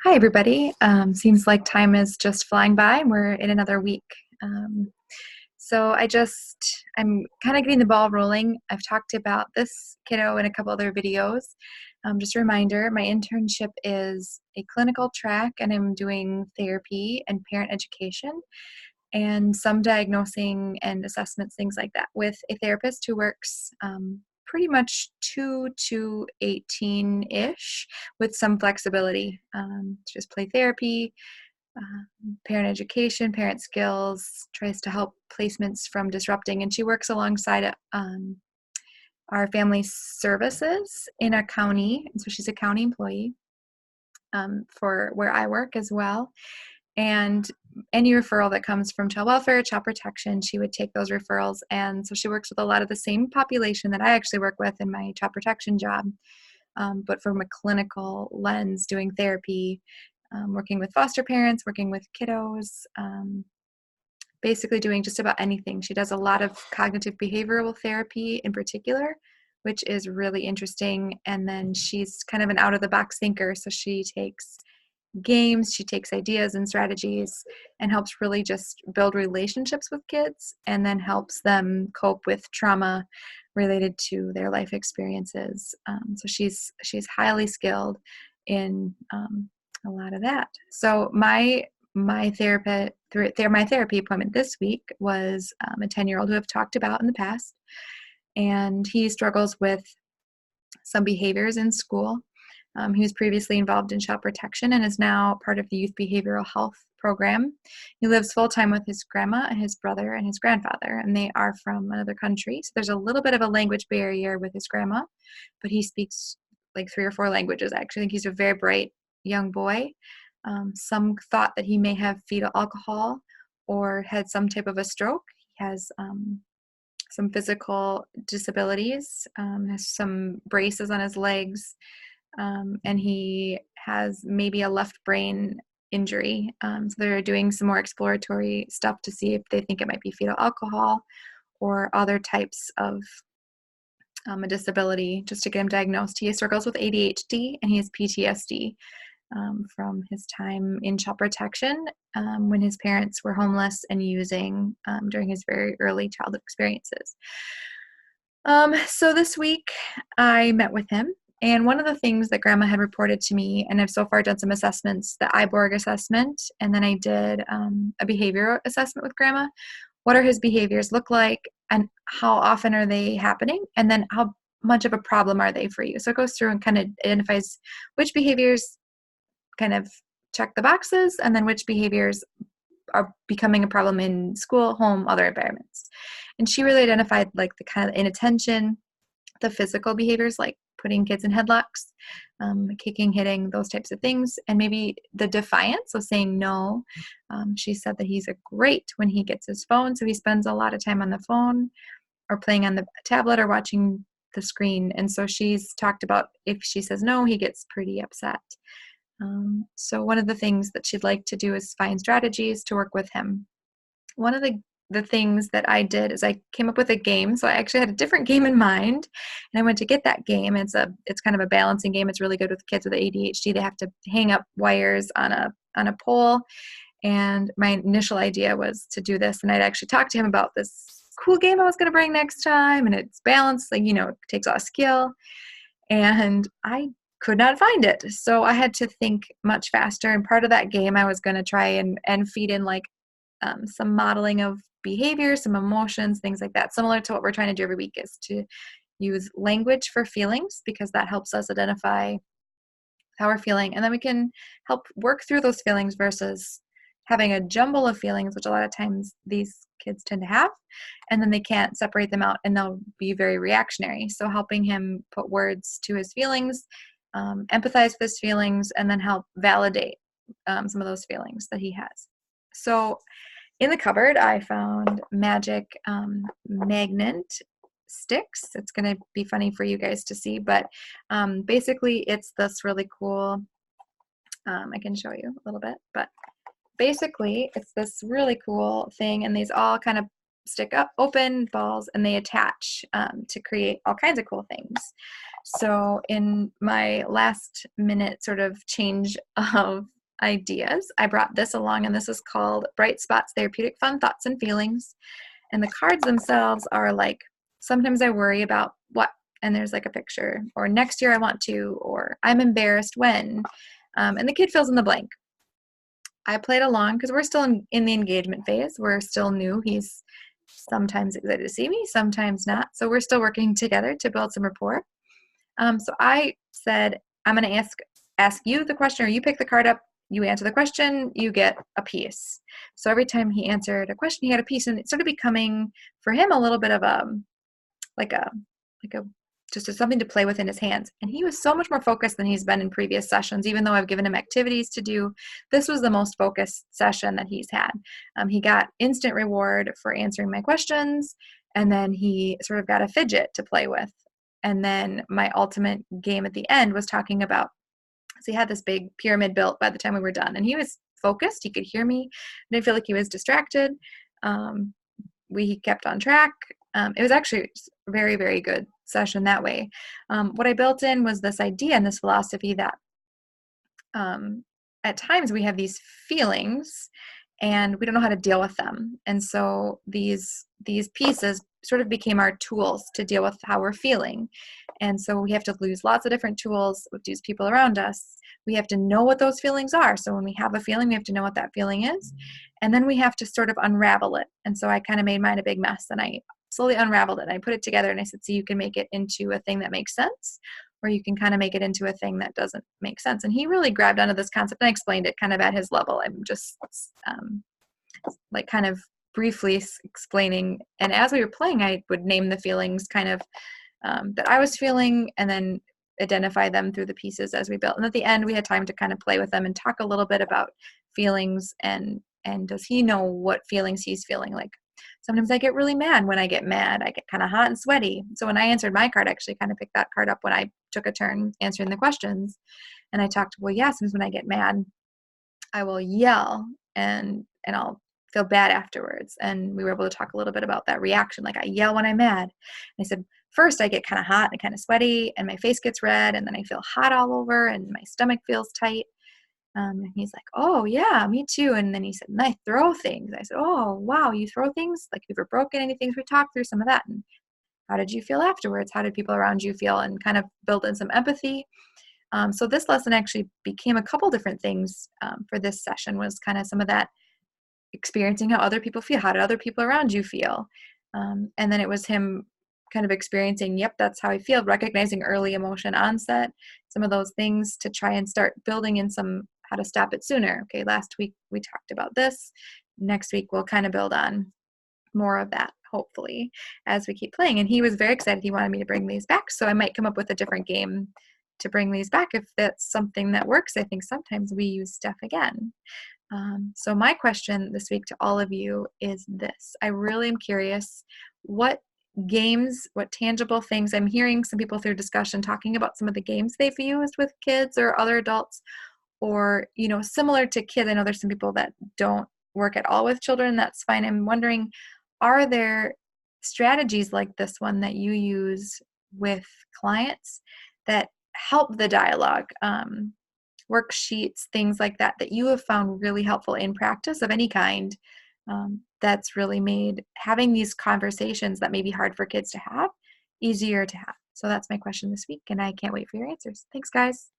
Hi, everybody. Seems like time is just flying by and we're in another week. Um, I'm kind of getting the ball rolling. I've talked about this kiddo in a couple other videos. Just a reminder, my internship is a clinical track and I'm doing therapy and parent education and some diagnosing and assessments, things like that, with a therapist who works pretty much 2 to 18-ish with some flexibility. Just play therapy, parent education, parent skills, tries to help placements from disrupting, and she works alongside our family services in a county, and so she's a county employee for where I work as well. And any referral that comes from child welfare, child protection, she would take those referrals. And so she works with a lot of the same population that I actually work with in my child protection job, but from a clinical lens, doing therapy, working with foster parents, working with kiddos, basically doing just about anything. She does a lot of cognitive behavioral therapy in particular, which is really interesting. And then she's kind of an out of the box thinker. So she takes games, she takes ideas and strategies and helps really just build relationships with kids and then helps them cope with trauma related to their life experiences. So she's highly skilled in a lot of that. So my therapy appointment this week was a 10-year-old who I've talked about in the past, and he struggles with some behaviors in school. He was previously involved in child protection and is now part of the youth behavioral health program. He lives full-time with his grandma and his brother and his grandfather, and they are from another country. So there's a little bit of a language barrier with his grandma, but he speaks like 3 or 4 languages. I actually think he's a very bright young boy. Some thought that he may have fetal alcohol or had some type of a stroke. He has some physical disabilities, has some braces on his legs, and he has maybe a left brain injury. So they're doing some more exploratory stuff to see if they think it might be fetal alcohol or other types of a disability, just to get him diagnosed. He struggles with ADHD and he has PTSD from his time in child protection when his parents were homeless and using during his very early childhood experiences. So this week I met with him, and one of the things that Grandma had reported to me, and I've so far done some assessments, the IBORG assessment, and then I did a behavioral assessment with Grandma. What are his behaviors look like, and how often are they happening, and then how much of a problem are they for you? So it goes through and kind of identifies which behaviors kind of check the boxes, and then which behaviors are becoming a problem in school, home, other environments. And she really identified like the kind of inattention, the physical behaviors like putting kids in headlocks, kicking, hitting, those types of things, and maybe the defiance, so saying no. She said that he's a great when he gets his phone, so he spends a lot of time on the phone or playing on the tablet or watching the screen. And so she's talked about if she says no, he gets pretty upset. So one of the things that she'd like to do is find strategies to work with him. One of the things that I did is I came up with a game. So I actually had a different game in mind, and I went to get that game. It's kind of a balancing game. It's really good with kids with ADHD. They have to hang up wires on a pole. And my initial idea was to do this, and I'd actually talked to him about this cool game I was going to bring next time, and it's balanced, like, it takes a lot of skill. And I could not find it. So I had to think much faster. And part of that game, I was going to try and feed in like some modeling of behavior, some emotions, things like that. Similar to what we're trying to do every week is to use language for feelings, because that helps us identify how we're feeling. And then we can help work through those feelings versus having a jumble of feelings, which a lot of times these kids tend to have, and then they can't separate them out and they'll be very reactionary. So helping him put words to his feelings, empathize with his feelings, and then help validate some of those feelings that he has. So in the cupboard, I found magic magnet sticks. It's going to be funny for you guys to see, but basically it's this really cool, I can show you a little bit, but basically it's this really cool thing, and these all kind of stick up, open balls, and they attach to create all kinds of cool things. So in my last minute sort of change of ideas, I brought this along, and this is called Bright Spots Therapeutic Fun Thoughts and Feelings. And the cards themselves are like, sometimes I worry about what, and there's like a picture, or next year I want to, or I'm embarrassed when, and the kid fills in the blank. I played along because we're still in the engagement phase. We're still new. He's sometimes excited to see me, sometimes not. So we're still working together to build some rapport. So I said, I'm going to ask you the question, or you pick the card up, you answer the question, you get a piece. So every time he answered a question, he had a piece, and it started becoming for him a little bit of like a like a just something to play with in his hands. And he was so much more focused than he's been in previous sessions. Even though I've given him activities to do, this was the most focused session that he's had. He got instant reward for answering my questions, and then he sort of got a fidget to play with. And then my ultimate game at the end was talking about, so he had this big pyramid built by the time we were done, and he was focused. He could hear me. I didn't feel like he was distracted. We kept on track. It was actually a very, very good session that way. What I built in was this idea and this philosophy that at times we have these feelings and we don't know how to deal with them. And so these pieces sort of became our tools to deal with how we're feeling. And so we have to use lots of different tools with these people around us. We have to know what those feelings are. So when we have a feeling, we have to know what that feeling is. And then we have to sort of unravel it. And so I kind of made mine a big mess, and I slowly unraveled it. And I put it together, and I said, so you can make it into a thing that makes sense, or you can kind of make it into a thing that doesn't make sense. And he really grabbed onto this concept, and I explained it kind of at his level. I'm just like kind of briefly explaining. And as we were playing, I would name the feelings kind of that I was feeling, and then identify them through the pieces as we built. And at the end, we had time to kind of play with them and talk a little bit about feelings, and does he know what feelings he's feeling. Like sometimes I get really mad. When I get mad, I get kind of hot and sweaty. So when I answered my card, I actually kind of picked that card up when I took a turn answering the questions. And I talked, well, yeah, sometimes when I get mad, I will yell, and I'll feel bad afterwards. And we were able to talk a little bit about that reaction. Like I yell when I'm mad. And I said, first I get kind of hot and kind of sweaty, and my face gets red, and then I feel hot all over, and my stomach feels tight. And he's like, oh yeah, me too. And then he said, and I throw things. I said, oh wow, you throw things? Like you ever broken anything? So we talked through some of that. And how did you feel afterwards? How did people around you feel? And kind of build in some empathy. So this lesson actually became a couple different things for this session. Was kind of some of that experiencing how other people feel. How did other people around you feel? And then it was him kind of experiencing, yep, that's how I feel, recognizing early emotion onset, some of those things to try and start building in some how to stop it sooner. Okay, last week we talked about this. Next week we'll kind of build on more of that, hopefully, as we keep playing. And he was very excited. He wanted me to bring these back. So I might come up with a different game to bring these back if that's something that works. I think sometimes we use stuff again. So my question this week to all of you is this. I really am curious what games, what tangible things, I'm hearing some people through discussion talking about some of the games they've used with kids or other adults, or, you know, similar to kids. I know there's some people that don't work at all with children. That's fine. I'm wondering, are there strategies like this one that you use with clients that help the dialogue? Worksheets, things like that, that you have found really helpful in practice of any kind, that's really made having these conversations that may be hard for kids to have easier to have. So that's my question this week, and I can't wait for your answers. Thanks, guys.